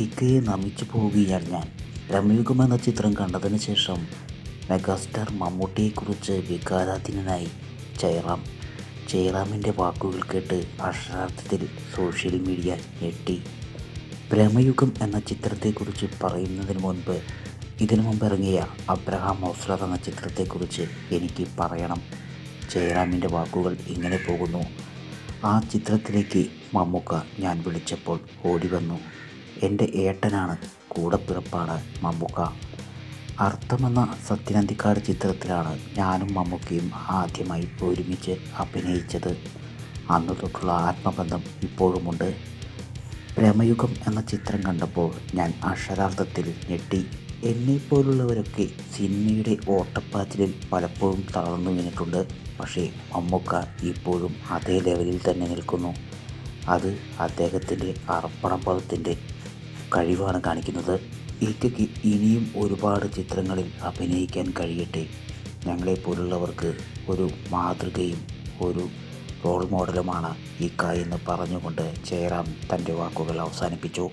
ഇക്കയെ നമിച്ചു പോവുകയാണ് ഞാൻ. ബ്രഹ്മയുഗം എന്ന ചിത്രം കണ്ടതിന് ശേഷം മെഗാസ്റ്റാർ മമ്മൂട്ടിയെക്കുറിച്ച് വികാരാധീനനായി ജയറാമിൻ്റെ വാക്കുകൾ കേട്ട് അക്ഷരാർത്ഥത്തിൽ സോഷ്യൽ മീഡിയ ഞെട്ടി. ബ്രഹ്മയുഗം എന്ന ചിത്രത്തെക്കുറിച്ച് പറയുന്നതിന് മുൻപ് ഇതിനു മുമ്പ് ഇറങ്ങിയ അബ്രഹാം ഓസ്ലർ എന്ന ചിത്രത്തെക്കുറിച്ച് എനിക്ക് പറയണം. ജയറാമിൻ്റെ വാക്കുകൾ ഇങ്ങനെ പോകുന്നു: ആ ചിത്രത്തിലേക്ക് മമ്മൂക്ക ഞാൻ വിളിച്ചപ്പോൾ ഓടി വന്നു. എൻ്റെ ഏട്ടനാണ്, കൂടപ്പിറപ്പാണ് മമ്മൂക്ക. അർത്ഥമെന്ന സത്യനന്തിക്കാട് ചിത്രത്തിലാണ് ഞാനും മമ്മൂക്കയും ആദ്യമായി ഒരുമിച്ച് അഭിനയിച്ചത്. അന്നു തൊട്ടുള്ള ആത്മബന്ധം ഇപ്പോഴുമുണ്ട്. ബ്രഹ്മയുഗം എന്ന ചിത്രം കണ്ടപ്പോൾ ഞാൻ അക്ഷരാർത്ഥത്തിൽ ഞെട്ടി. എന്നെപ്പോലുള്ളവരൊക്കെ സിനിമയുടെ ഓട്ടപ്പാച്ചിലിൽ പലപ്പോഴും തളർന്നു വീണിട്ടുണ്ട്. പക്ഷേ മമ്മൂക്ക ഇപ്പോഴും അതേ ലെവലിൽ തന്നെ നിൽക്കുന്നു. അത് അദ്ദേഹത്തിൻ്റെ അർപ്പണബോധത്തിൻ്റെ കഴിവാണ് കാണിക്കുന്നത്. ഇക്കയ്ക്ക് ഇനിയും ഒരുപാട് ചിത്രങ്ങളിൽ അഭിനയിക്കാൻ കഴിയട്ടെ. ഞങ്ങളെപ്പോലുള്ളവർക്ക് ഒരു മാതൃകയും ഒരു റോൾ മോഡലുമാണ് ഇക്ക എന്ന് പറഞ്ഞുകൊണ്ട് ജയറാം തൻ്റെ വാക്കുകൾ അവസാനിപ്പിച്ചു.